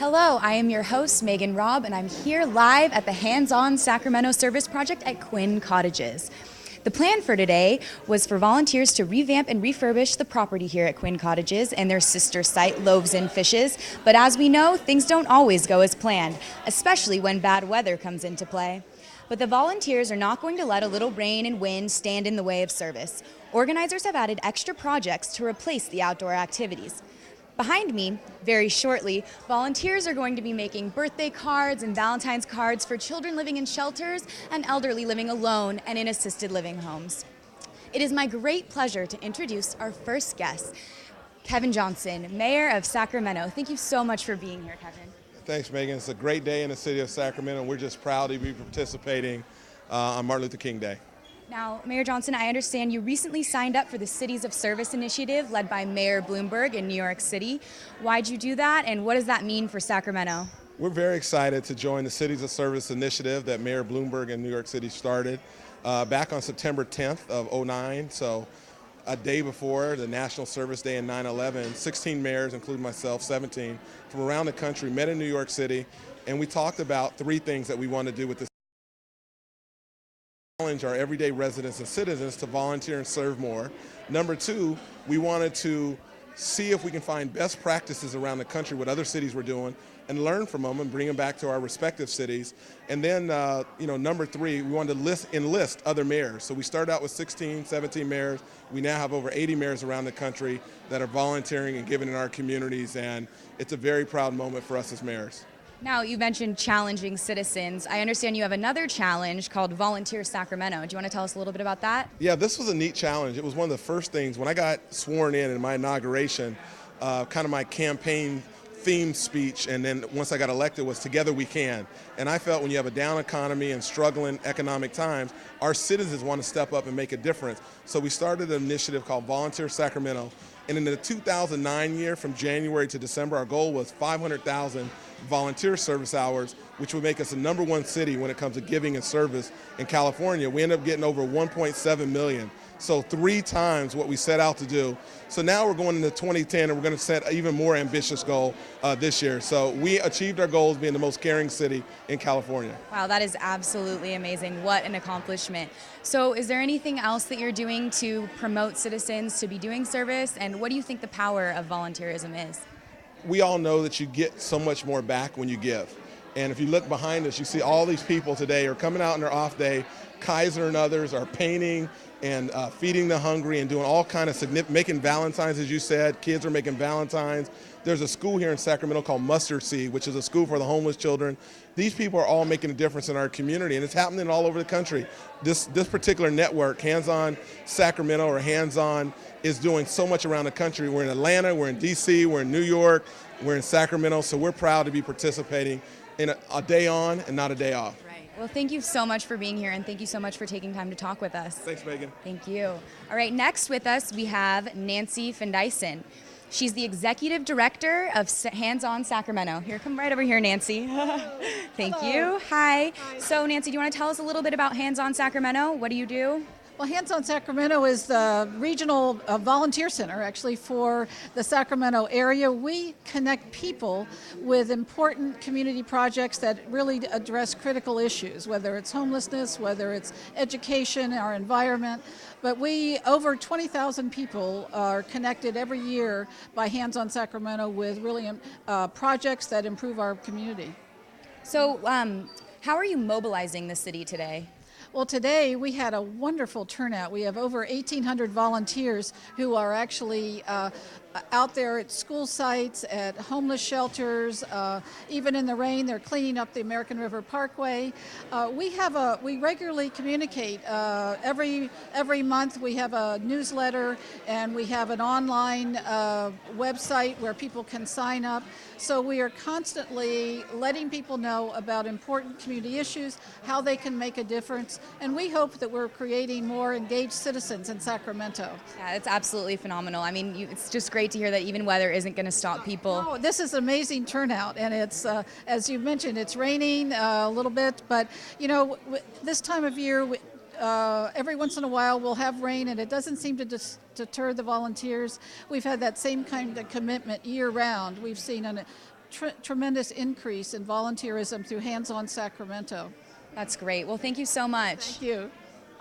Hello, I am your host, Megan Robb, and I'm here live at the Hands-On Sacramento Service Project at Quinn Cottages. The plan for today was for volunteers to revamp and refurbish the property here at Quinn Cottages and their sister site, Loaves and Fishes. But as we know, things don't always go as planned, especially when bad weather comes into play. But the volunteers are not going to let a little rain and wind stand in the way of service. Organizers have added extra projects to replace the outdoor activities. Behind me, very shortly, volunteers are going to be making birthday cards and Valentine's cards for children living in shelters and elderly living alone and in assisted living homes. It is my great pleasure to introduce our first guest, Kevin Johnson, Mayor of Sacramento. Thank you so much for being here, Kevin. Thanks, Megan. It's a great day in the city of Sacramento, and we're just proud to be participating on Martin Luther King Day. Now, Mayor Johnson, I understand you recently signed up for the Cities of Service initiative led by Mayor Bloomberg in New York City. Why'd you do that, and what does that mean for Sacramento? We're very excited to join the Cities of Service initiative that Mayor Bloomberg in New York City started back on September 10th of '09, so a day before the National Service Day in 9/11. 16 mayors, including myself, 17, from around the country met in New York City, and we talked about three things that we want to do with this. Challenge our everyday residents and citizens to volunteer and serve more. Number two, we wanted to see if we can find best practices around the country, what other cities were doing, and learn from them and bring them back to our respective cities. And then, number three, we wanted to enlist other mayors. So we started out with 16, 17 mayors. We now have over 80 mayors around the country that are volunteering and giving in our communities, and it's a very proud moment for us as mayors. Now, you mentioned challenging citizens. I understand you have another challenge called Volunteer Sacramento. Do you want to tell us a little bit about that? Yeah, this was a neat challenge. It was one of the first things when I got sworn in my inauguration, kind of my campaign theme speech, and then once I got elected, was Together We Can. And I felt when you have a down economy and struggling economic times, our citizens want to step up and make a difference. So we started an initiative called Volunteer Sacramento. And in the 2009 year, from January to December, our goal was 500,000 volunteer service hours, which would make us the #1 city when it comes to giving and service in California. We ended up getting over 1.7 million. So 3 times what we set out to do. So now we're going into 2010 and we're going to set an even more ambitious goal this year. So we achieved our goals being the most caring city in California. Wow, that is absolutely amazing. What an accomplishment. So is there anything else that you're doing to promote citizens to be doing service? And what do you think the power of volunteerism is? We all know that you get so much more back when you give. And if you look behind us, you see all these people today are coming out on their off day. Kaiser and others are painting and feeding the hungry and doing all kind of making Valentines, as you said. Kids are making Valentines. There's a school here in Sacramento called Mustard Seed, which is a school for the homeless children. These people are all making a difference in our community, and it's happening all over the country. This particular network, Hands-On Sacramento or Hands-On, is doing so much around the country. We're in Atlanta, we're in DC, we're in New York, we're in Sacramento, so we're proud to be participating in a day on and not a day off. Right. Well, thank you so much for being here, and thank you so much for taking time to talk with us. Thanks, Megan. Thank you. All right, next with us we have Nancy Findyson. She's the Executive Director of Hands-On Sacramento. Come right over here, Nancy. Thank Hello. you. Hi. Hi. So, Nancy, do you want to tell us a little bit about Hands-On Sacramento? What do you do? Well, Hands-On Sacramento is the regional volunteer center, actually, for the Sacramento area. We connect people with important community projects that really address critical issues, whether it's homelessness, whether it's education, our environment. But over 20,000 people are connected every year by Hands-On Sacramento with really projects that improve our community. So, how are you mobilizing the city today? Well, today we had a wonderful turnout. We have over 1,800 volunteers who are actually out there at school sites, at homeless shelters, even in the rain. They're cleaning up the American River Parkway. We regularly communicate. Every month we have a newsletter, and we have an online website where people can sign up. So we are constantly letting people know about important community issues, how they can make a difference, and we hope that we're creating more engaged citizens in Sacramento. Yeah, it's absolutely phenomenal. I mean, it's just great to hear that even weather isn't going to stop people. No, this is amazing turnout, and it's, as you mentioned, it's raining a little bit, but this time of year, every once in a while we'll have rain, and it doesn't seem to deter the volunteers. We've had that same kind of commitment year round. We've seen tremendous increase in volunteerism through Hands On Sacramento. That's great. Well, thank you so much. Thank you.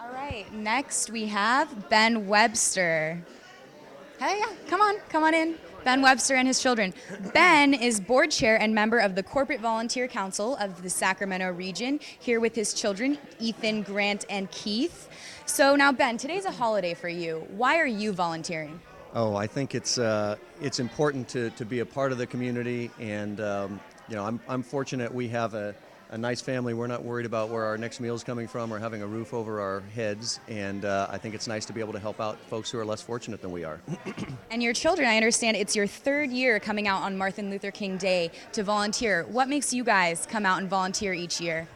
All right, next we have Ben Webster. Hey, yeah, come on in. Ben Webster and his children. Ben is board chair and member of the Corporate Volunteer Council of the Sacramento region, here with his children, Ethan, Grant, and Keith. So now, Ben, today's a holiday for you. Why are you volunteering? Oh, I think it's important to be a part of the community, and I'm fortunate we have a nice family. We're not worried about where our next meal is coming from or having a roof over our heads, and I think it's nice to be able to help out folks who are less fortunate than we are. And your children, I understand it's your third year coming out on Martin Luther King Day to volunteer. What makes you guys come out and volunteer each year?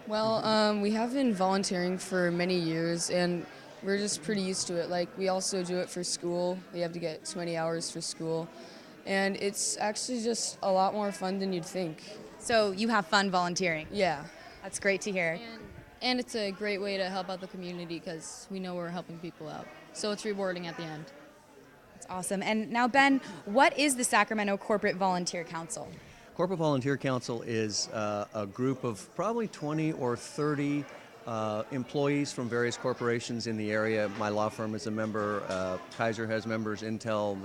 Well, we have been volunteering for many years, and we're just pretty used to it. Like, we also do it for school. We have to get 20 hours for school, and it's actually just a lot more fun than you'd think. So you have fun volunteering? Yeah. That's great to hear. And it's a great way to help out the community because we know we're helping people out. So it's rewarding at the end. That's awesome. And now, Ben, what is the Sacramento Corporate Volunteer Council? Corporate Volunteer Council is a group of probably 20 or 30 employees from various corporations in the area. My law firm is a member. Kaiser has members. Intel,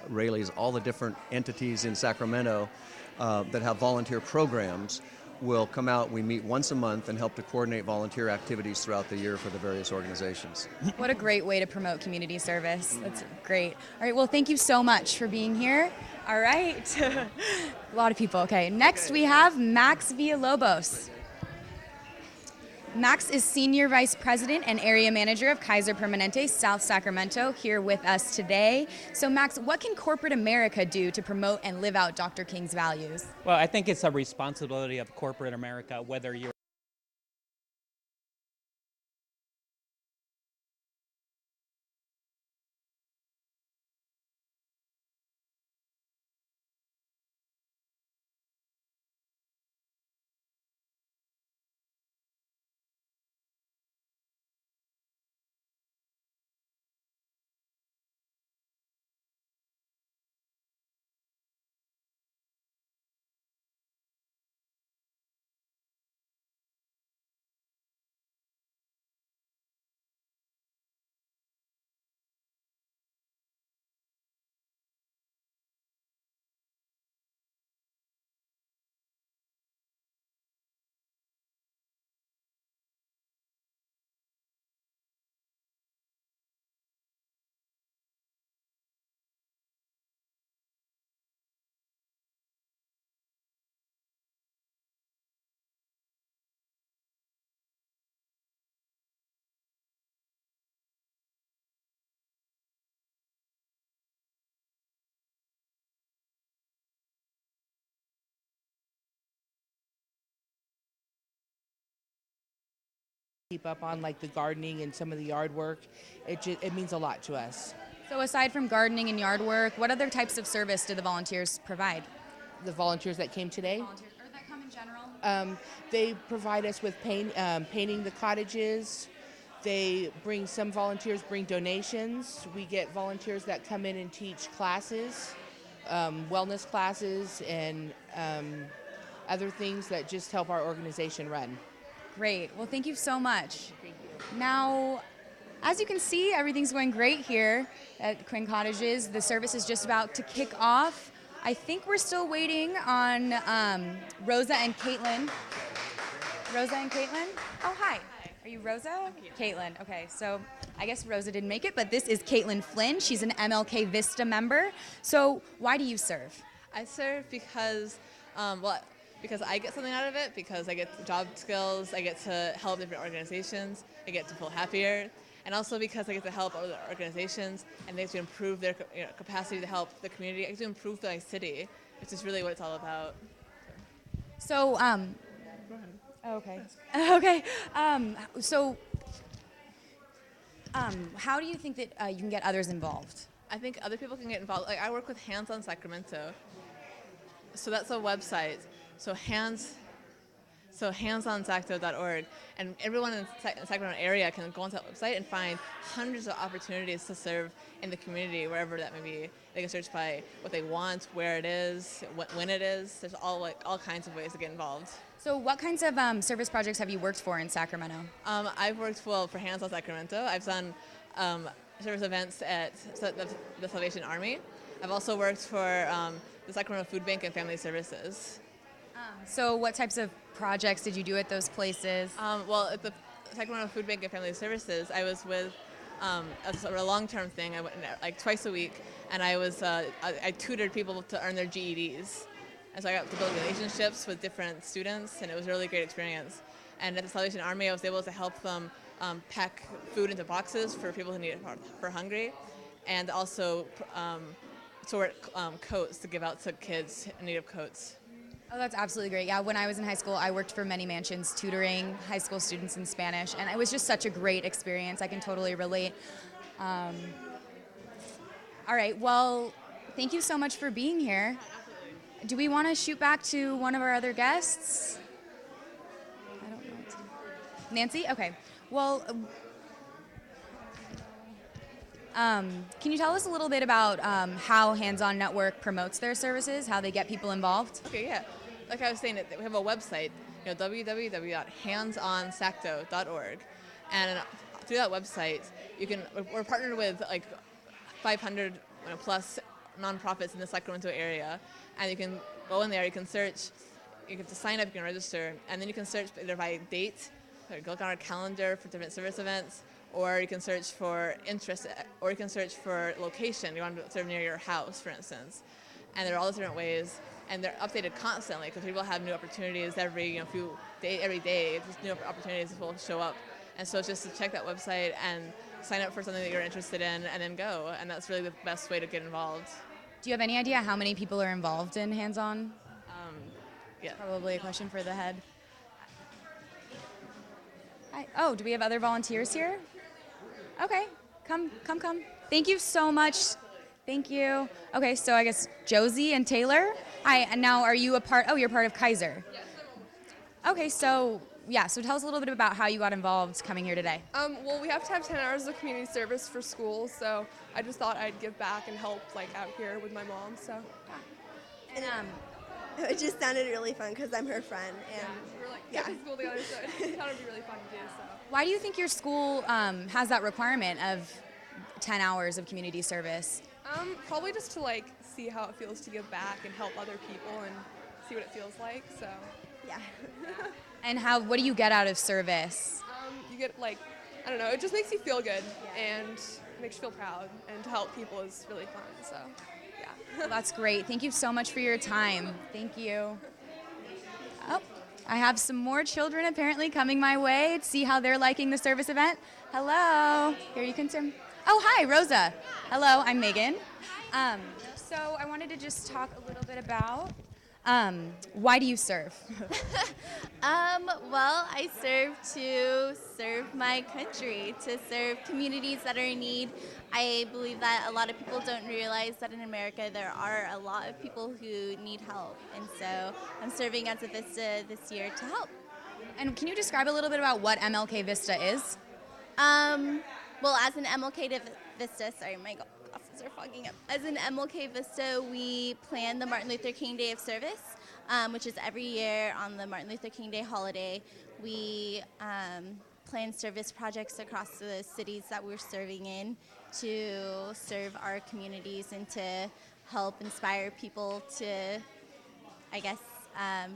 Rayleigh's, all the different entities in Sacramento that have volunteer programs will come out. We meet once a month and help to coordinate volunteer activities throughout the year for the various organizations. What a great way to promote community service. That's great. All right, well, thank you so much for being here. All right. A lot of people. Okay, next we have Max Villalobos. Max is Senior Vice President and Area Manager of Kaiser Permanente, South Sacramento, here with us today. So Max, what can corporate America do to promote and live out Dr. King's values? Well, I think it's a responsibility of corporate America, whether you're keep up on like the gardening and some of the yard work. It means a lot to us. So aside from gardening and yard work, what other types of service do the volunteers provide? The volunteers that came today, Or that come in general? they provide us with painting the cottages. Some volunteers bring donations. We get volunteers that come in and teach classes, wellness classes, and other things that just help our organization run. Great. Well, thank you so much. Now, as you can see, everything's going great here at Quinn Cottages. The service is just about to kick off. I think we're still waiting on Rosa and Caitlin. Rosa and Caitlin? Oh, hi. Are you Rosa? Caitlin. Okay, so I guess Rosa didn't make it, but this is Caitlin Flynn. She's an MLK Vista member. So why do you serve? I serve because, because I get something out of it, because I get job skills, I get to help different organizations, I get to feel happier, and also because I get to help other organizations and they get to improve their capacity to help the community. I get to improve the city, which is really what it's all about. So, okay. Okay. How do you think that you can get others involved? I think other people can get involved. Like, I work with Hands on Sacramento. So that's a website. So So handsonsacto.org, and everyone in the Sacramento area can go onto that website and find hundreds of opportunities to serve in the community, wherever that may be. They can search by what they want, where it is, when it is. There's all kinds of ways to get involved. So what kinds of service projects have you worked for in Sacramento? I've worked for Hands on Sacramento. I've done service events at the Salvation Army. I've also worked for the Sacramento Food Bank and Family Services. So what types of projects did you do at those places? Well, at the Sacramento Food Bank and Family Services, I was with a long-term thing. I went like twice a week, and I tutored people to earn their GEDs. And so I got to build relationships with different students, and it was a really great experience. And at the Salvation Army, I was able to help them pack food into boxes for people who need it for hungry, and also sort coats to give out to kids in need of coats. Oh, that's absolutely great. Yeah, when I was in high school, I worked for many mansions tutoring high school students in Spanish, and it was just such a great experience. I can totally relate. All right, well, thank you so much for being here. Do we want to shoot back to one of our other guests? I don't know. Nancy? Okay. Well, can you tell us a little bit about how Hands On Network promotes their services, how they get people involved? Okay, yeah. Like I was saying, we have a website, www.handsonsacto.org, and through that website, we're partnered with like 500 plus nonprofits in the Sacramento area, and you can go in there, you can search, you can sign up, you can register, and then you can search either by date, or look on our calendar for different service events, or you can search for interest, or you can search for location. You want to serve near your house, for instance. And there are all these different ways, and they're updated constantly because people have new opportunities every day. Just new opportunities will show up, and so it's just to check that website and sign up for something that you're interested in, and then go. And that's really the best way to get involved. Do you have any idea how many people are involved in Hands On? Yeah. Probably a question for the head. Hi. Oh, do we have other volunteers here? Okay, come. Thank you so much. Thank you. Okay, so I guess Josie and Taylor. Hi, and now are you you're part of Kaiser. Yes. Okay, so tell us a little bit about how you got involved coming here today. Well, we have to have 10 hours of community service for school, so I just thought I'd give back and help out here with my mom, so. And it just sounded really fun because I'm her friend. And we're to school together, so it thought it'd be really fun to do, so. Why do you think your school has that requirement of 10 hours of community service? Probably just to see how it feels to give back and help other people and see what it feels like, so. Yeah. And what do you get out of service? You get I don't know, it just makes you feel good and makes you feel proud, and to help people is really fun, so yeah. Well, that's great. Thank you so much for your time. Thank you. Oh, I have some more children apparently coming my way to see how they're liking the service event. Hello. Here you can turn. Oh, hi, Rosa. Hello, I'm Megan. So I wanted to just talk a little bit about why do you serve? Well, I serve to serve my country, to serve communities that are in need. I believe that a lot of people don't realize that in America there are a lot of people who need help, and so I'm serving as a Vista this year to help. And can you describe a little bit about what MLK Vista is? Well, as an MLK Vista, sorry, my glasses are fogging up. As an MLK Vista, we plan the Martin Luther King Day of Service, which is every year on the Martin Luther King Day holiday. We plan service projects across the cities that we're serving in to serve our communities and to help inspire people to, I guess,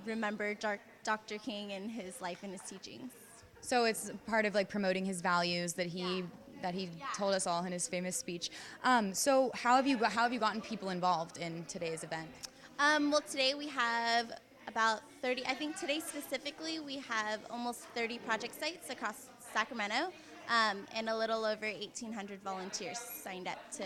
remember Dr. King and his life and his teachings. So it's part of promoting his values that he told us all in his famous speech. So how have you gotten people involved in today's event? Well, today we have about 30. I think today specifically we have almost 30 project sites across Sacramento, and a little over 1,800 volunteers signed up to.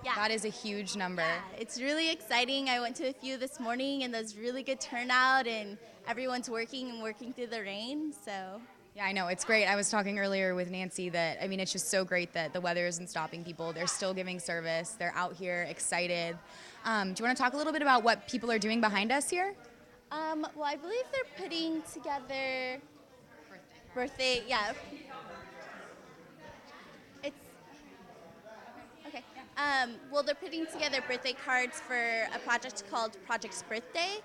Yeah. That is a huge number. Yeah, it's really exciting. I went to a few this morning, and there's really good turnout, and everyone's working through the rain. So. Yeah, I know. It's great. I was talking earlier with Nancy that, it's just so great that the weather isn't stopping people. They're still giving service. They're out here excited. Do you want to talk a little bit about what people are doing behind us here? Well, I believe they're putting together birthday. Yeah. It's okay. Well, they're putting together birthday cards for a project called Project's Birthday.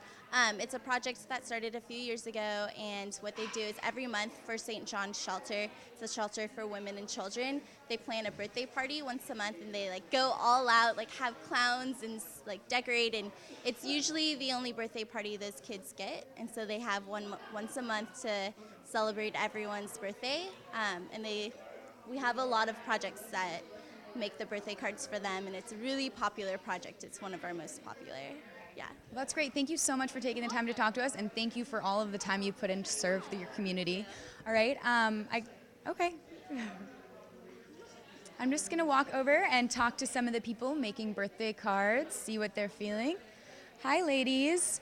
It's a project that started a few years ago, and what they do is every month for St. John's Shelter, it's a shelter for women and children, they plan a birthday party once a month, and they like go all out, like have clowns and like decorate, and it's usually the only birthday party those kids get, and so they have one once a month to celebrate everyone's birthday, we have a lot of projects that make the birthday cards for them, and it's a really popular project. It's one of our most popular. Yeah. Well, that's great. Thank you so much for taking the time to talk to us, and thank you for all of the time you put in to serve your community. All right. Okay. I'm just gonna walk over and talk to some of the people making birthday cards, see what they're feeling. Hi, ladies.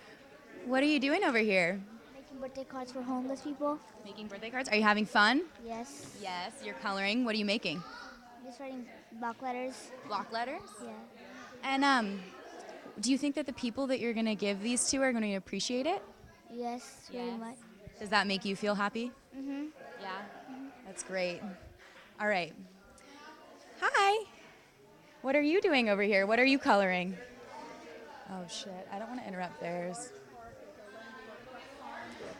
What are you doing over here? Making birthday cards for homeless people. Making birthday cards. Are you having fun? Yes. Yes. You're coloring. What are you making? Just writing block letters. Block letters. Yeah. And do you think that the people that you're gonna give these to are gonna appreciate it? Yes, very much. Does that make you feel happy? Mhm. Yeah. That's great. All right. Hi. What are you doing over here? What are you coloring? Oh shit, I don't want to interrupt theirs.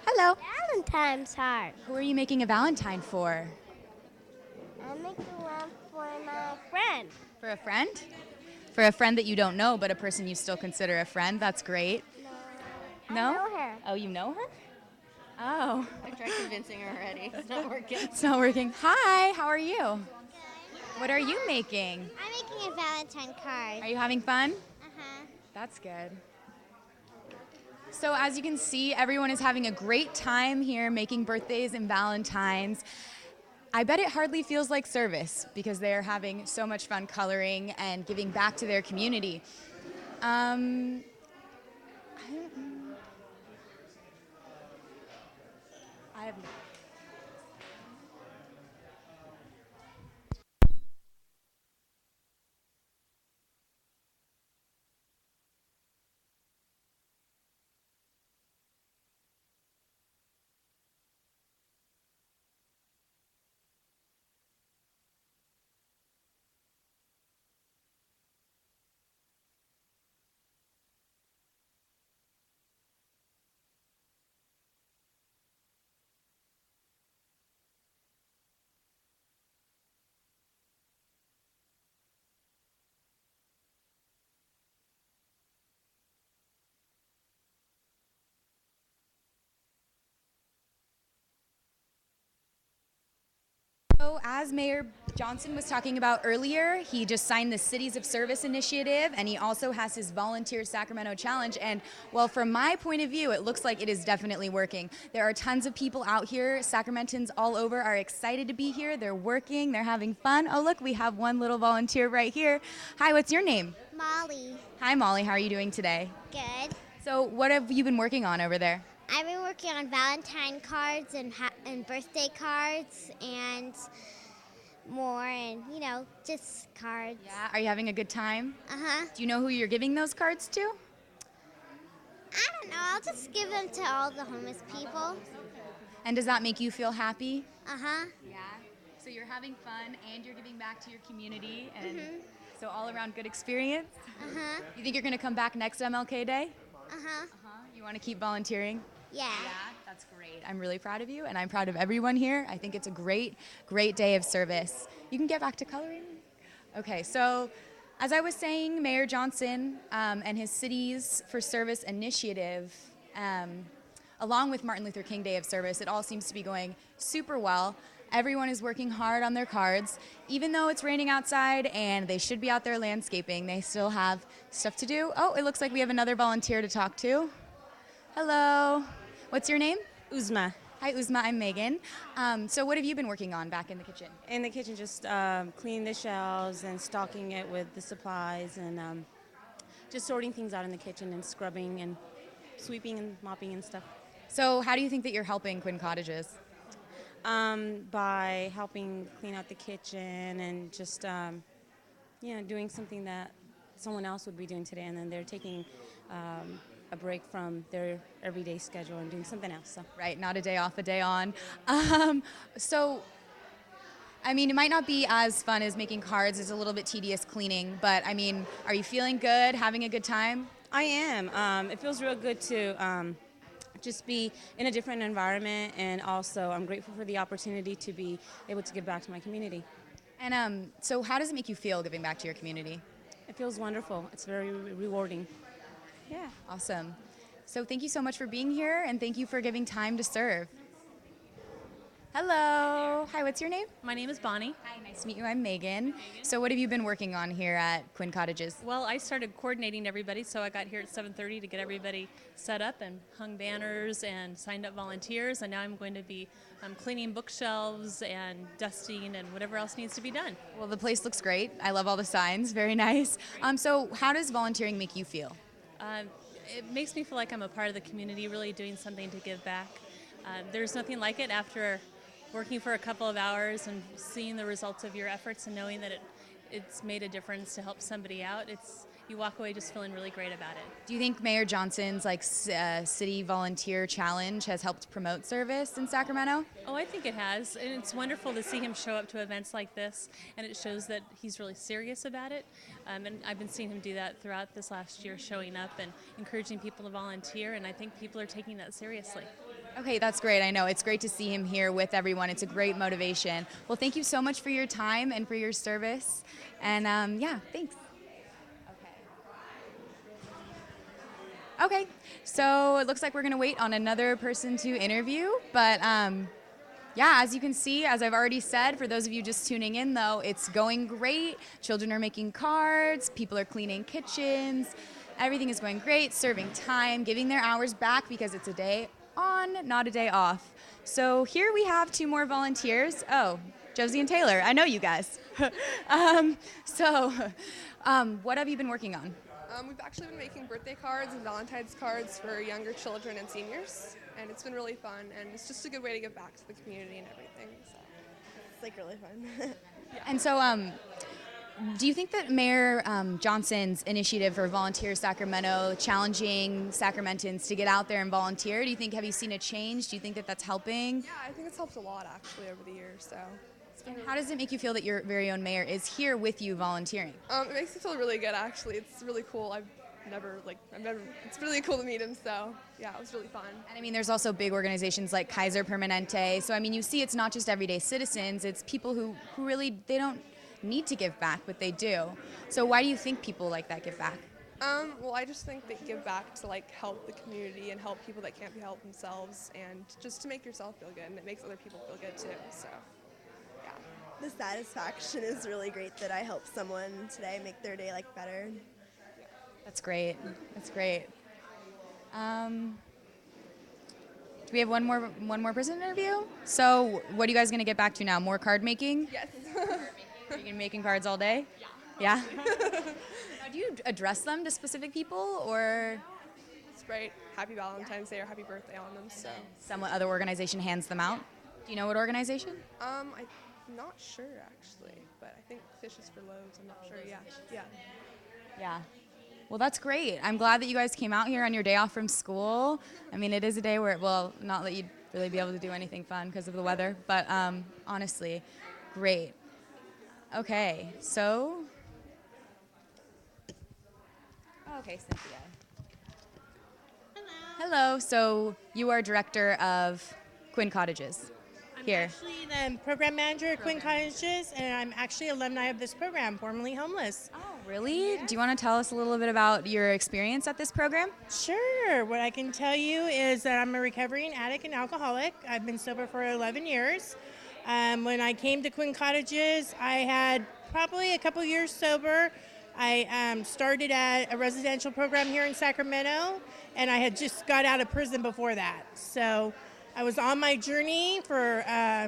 Hello. Valentine's heart. Who are you making a Valentine for? I'm making one for my friend. For a friend? For a friend that you don't know, but a person you still consider a friend. That's great. No? I know her. Oh, you know her? Oh. I tried convincing her already. It's not working. It's not working. Hi, how are you? What are you making? I'm making a Valentine card. Are you having fun? Uh-huh. That's good. So as you can see, everyone is having a great time here making birthdays and Valentines. I bet it hardly feels like service because they're having so much fun coloring and giving back to their community. I don't know. I have no. So as Mayor Johnson was talking about earlier, he just signed the Cities of Service initiative, and he also has his Volunteer Sacramento Challenge. And well, from my point of view, it looks like it is definitely working. There are tons of people out here. Sacramentans all over are excited to be here. They're working, they're having fun. Oh, look, we have one little volunteer right here. Hi, what's your name? Molly. Hi, Molly. How are you doing today? Good. So what have you been working on over there? I've been working on Valentine cards and birthday cards and more, and just cards. Yeah, are you having a good time? Uh-huh. Do you know who you're giving those cards to? I don't know. I'll just give them to all the homeless people. And does that make you feel happy? Uh-huh. Yeah. So you're having fun and you're giving back to your community, and so all around good experience? Uh-huh. You think you're going to come back next MLK Day? Uh-huh. You want to keep volunteering? Yeah. Yeah, that's great. I'm really proud of you, and I'm proud of everyone here. I think it's a great, great day of service. You can get back to coloring. Okay, so as I was saying, Mayor Johnson and his Cities for Service initiative, along with Martin Luther King Day of Service, it all seems to be going super well. Everyone is working hard on their cards. Even though it's raining outside and they should be out there landscaping, they still have stuff to do. Oh, it looks like we have another volunteer to talk to. Hello. What's your name? Uzma. Hi, Uzma. I'm Megan. So what have you been working on back in the kitchen? In the kitchen, just cleaning the shelves and stocking it with the supplies, and just sorting things out in the kitchen and scrubbing and sweeping and mopping and stuff. So how do you think that you're helping Quinn Cottages? By helping clean out the kitchen and just doing something that someone else would be doing today, and then they're taking a break from their everyday schedule and doing something else. So. Right, not a day off, a day on. So, I mean, it might not be as fun as making cards. It's a little bit tedious cleaning, but I mean, are you feeling good, having a good time? I am. It feels real good to just be in a different environment, and also I'm grateful for the opportunity to be able to give back to my community. And so how does it make you feel giving back to your community? It feels wonderful. It's very rewarding. Yeah. Awesome. So thank you so much for being here, and thank you for giving time to serve. Hello. Hi, what's your name? My name is Bonnie. Hi, nice to meet you. I'm Megan. So what have you been working on here at Quinn Cottages? Well, I started coordinating everybody, so I got here at 7:30 to get everybody set up and hung banners and signed up volunteers, and now I'm going to be cleaning bookshelves and dusting and whatever else needs to be done. Well, the place looks great. I love all the signs. Very nice. So how does volunteering make you feel? It makes me feel like I'm a part of the community, really doing something to give back. There's nothing like it after working for a couple of hours and seeing the results of your efforts and knowing that it's made a difference to help somebody out. You walk away just feeling really great about it. Do you think Mayor Johnson's city volunteer challenge has helped promote service in Sacramento? Oh, I think it has, and it's wonderful to see him show up to events like this, and it shows that he's really serious about it. And I've been seeing him do that throughout this last year, showing up and encouraging people to volunteer, and I think people are taking that seriously. Okay, that's great. I know. It's great to see him here with everyone. It's a great motivation. Well, thank you so much for your time and for your service. And yeah, thanks. Okay, so it looks like we're going to wait on another person to interview. But yeah, as you can see, as I've already said, for those of you just tuning in, though, it's going great. Children are making cards. People are cleaning kitchens. Everything is going great, serving time, giving their hours back because it's a day on, not a day off. So here we have two more volunteers. Oh, Josie and Taylor. I know you guys. What have you been working on? We've actually been making birthday cards and Valentine's cards for younger children and seniors, and it's been really fun, and it's just a good way to give back to the community and everything. So. It's like really fun. Yeah. And so do you think that Mayor Johnson's initiative for Volunteer Sacramento, challenging Sacramentans to get out there and volunteer, have you seen a change? Do you think that that's helping? Yeah, I think it's helped a lot actually over the years. So. And how does it make you feel that your very own mayor is here with you volunteering? It makes me feel really good actually. It's really cool. It's really cool to meet him. So yeah, it was really fun. And I mean, there's also big organizations like Kaiser Permanente. So I mean, you see, it's not just everyday citizens. It's people who really they don't need to give back, but they do. So why do you think people like that give back? Well, I just think they give back to help the community and help people that can't be helped themselves, and just to make yourself feel good, and it makes other people feel good too. So. The satisfaction is really great that I helped someone today make their day better. That's great. That's great. Do we have one more person to interview? So what are you guys going to get back to now? More card making? Yes. Are you making cards all day? Yeah. Now, do you address them to specific people or? Just write Happy Valentine's Day or Happy Birthday on them. So. Some other organization hands them out. Do you know what organization? I'm not sure actually, but I think Fishes for Loaves. I'm not sure. Yeah. Well, that's great. I'm glad that you guys came out here on your day off from school. I mean, it is a day where, well, not that you'd really be able to do anything fun because of the weather, but honestly, great. Okay, so. Okay, Cynthia. Hello. So you are director of Quinn Cottages. I'm Here. actually the program manager at Quinn Cottages, and I'm actually alumni of this program, formerly homeless. Oh, really? Do you want to tell us a little bit about your experience at this program? Sure. What I can tell you is that I'm a recovering addict and alcoholic. I've been sober for 11 years. When I came to Quinn Cottages, I had probably a couple years sober. I started at a residential program here in Sacramento, and I had just got out of prison before that. So I was on my journey for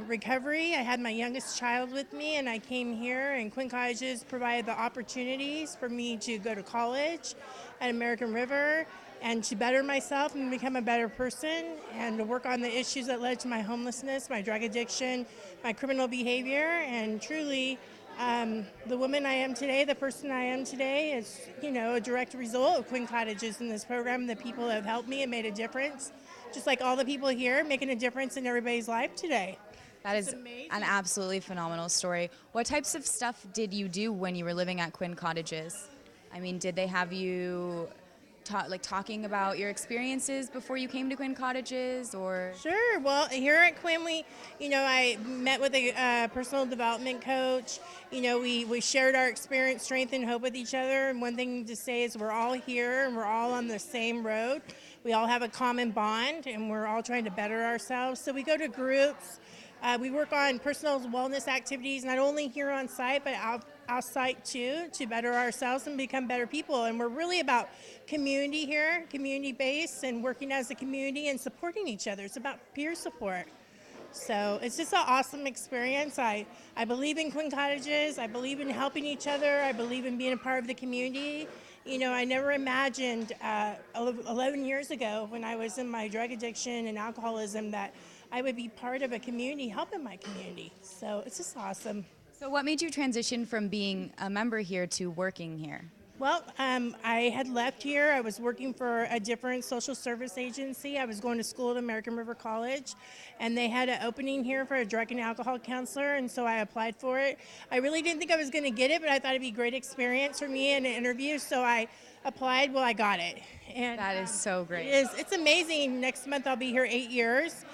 recovery. I had my youngest child with me, and I came here, and Quinn Cottages provided the opportunities for me to go to college at American River and to better myself and become a better person and to work on the issues that led to my homelessness, my drug addiction, my criminal behavior, and truly The woman I am today, the person I am today, is, a direct result of Quinn Cottages in this program. The people have helped me and made a difference, just like all the people here making a difference in everybody's life today. That is an absolutely phenomenal story. What types of stuff did you do when you were living at Quinn Cottages? I mean, did they have you talking about your experiences before you came to Quinn Cottages, or? Sure. Well, here at Quinn, I met with a personal development coach. We shared our experience, strength, and hope with each other. And one thing to say is we're all here and we're all on the same road. We all have a common bond and we're all trying to better ourselves. So we go to groups. We work on personal wellness activities, not only here on site, but outside too, to better ourselves and become better people. And we're really about community here, community based, and working as a community and supporting each other. It's about peer support. So it's just an awesome experience. I believe in Quinn Cottages. I believe in helping each other. I believe in being a part of the community. I never imagined 11 years ago when I was in my drug addiction and alcoholism that I would be part of a community, helping my community. So it's just awesome. So what made you transition from being a member here to working here? Well, I had left here. I was working for a different social service agency. I was going to school at American River College, and they had an opening here for a drug and alcohol counselor, and so I applied for it. I really didn't think I was going to get it, but I thought it'd be a great experience for me in an interview, so I applied. Well, I got it. And that is so great. It's amazing. Next month I'll be here 8 years.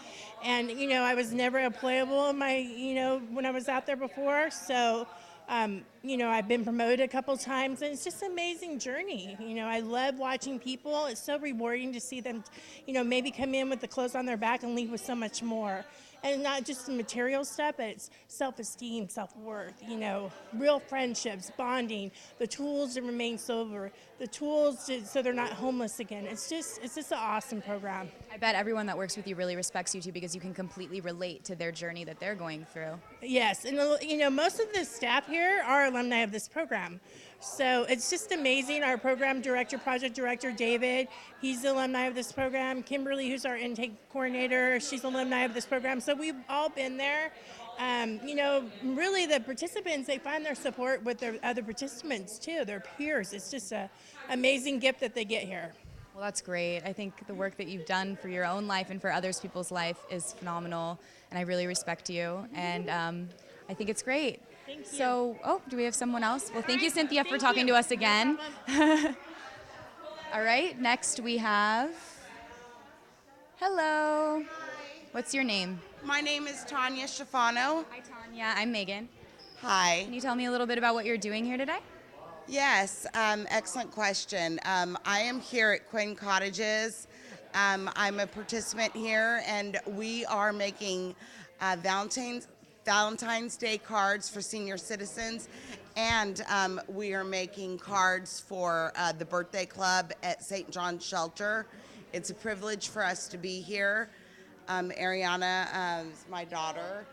And, I was never employable in my, when I was out there before. So, I've been promoted a couple times, and it's just an amazing journey. I love watching people. It's so rewarding to see them, maybe come in with the clothes on their back and leave with so much more. And not just the material stuff, but it's self-esteem, self-worth, real friendships, bonding, the tools to remain sober, the tools so they're not homeless again. It's just an awesome program. I bet everyone that works with you really respects you too, because you can completely relate to their journey that they're going through. Yes, and most of the staff here are alumni of this program. So it's just amazing. Our program director, project director, David, he's the alumni of this program. Kimberly, who's our intake coordinator, she's alumni of this program. So we've all been there. Really the participants, they find their support with their other participants too, their peers. It's just an amazing gift that they get here. Well, that's great. I think the work that you've done for your own life and for others people's life is phenomenal, and I really respect you, and I think it's great. Thank you. So, do we have someone else? Well, thank you, Cynthia, for talking to us again. All right, next we have, hello. What's your name? My name is Tanya Schifano. Hi, Tanya. I'm Megan. Hi. Can you tell me a little bit about what you're doing here today? Yes, excellent question. I am here at Quinn Cottages. I'm a participant here, and we are making Valentine's Day cards for senior citizens, and we are making cards for the birthday club at St. John's Shelter. It's a privilege for us to be here. Ariana is my daughter,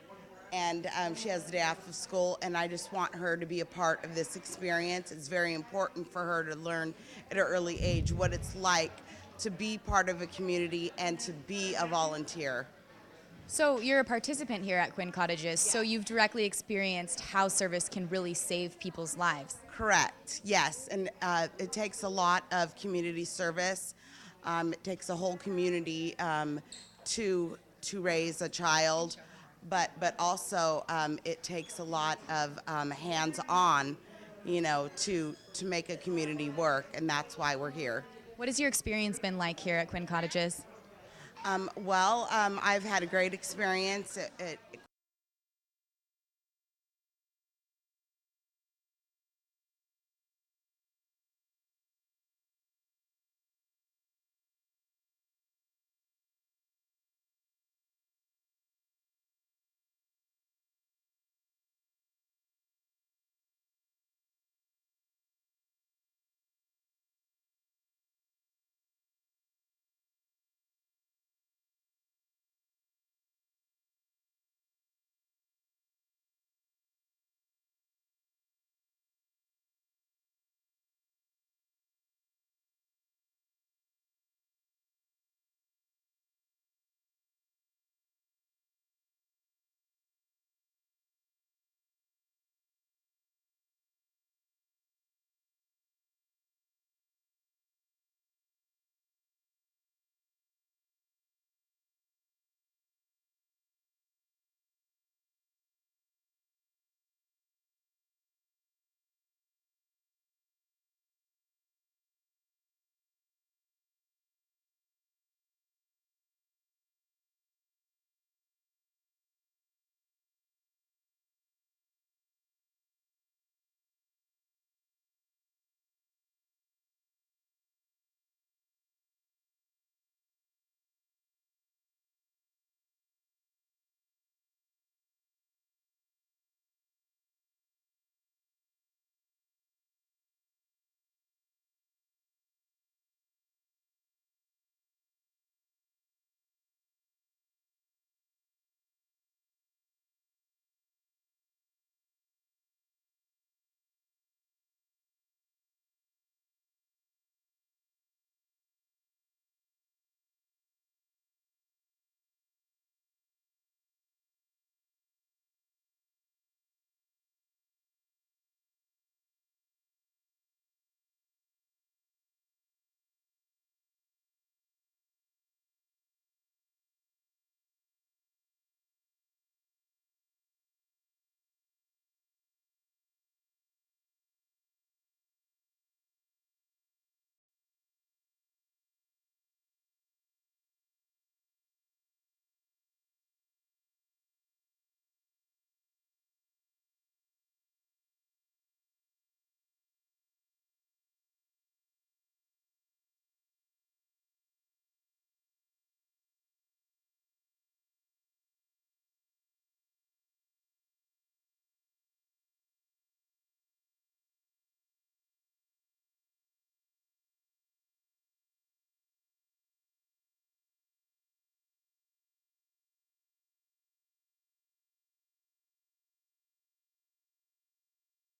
and she has the day off of school, and I just want her to be a part of this experience. It's very important for her to learn at an early age what it's like to be part of a community and to be a volunteer. So you're a participant here at Quinn Cottages, so you've directly experienced how service can really save people's lives. Correct, yes, and it takes a lot of community service. It takes a whole community to raise a child. But also it takes a lot of hands-on, to make a community work, and that's why we're here. What has your experience been like here at Quinn Cottages? I've had a great experience at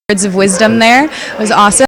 Words of wisdom there. It was awesome.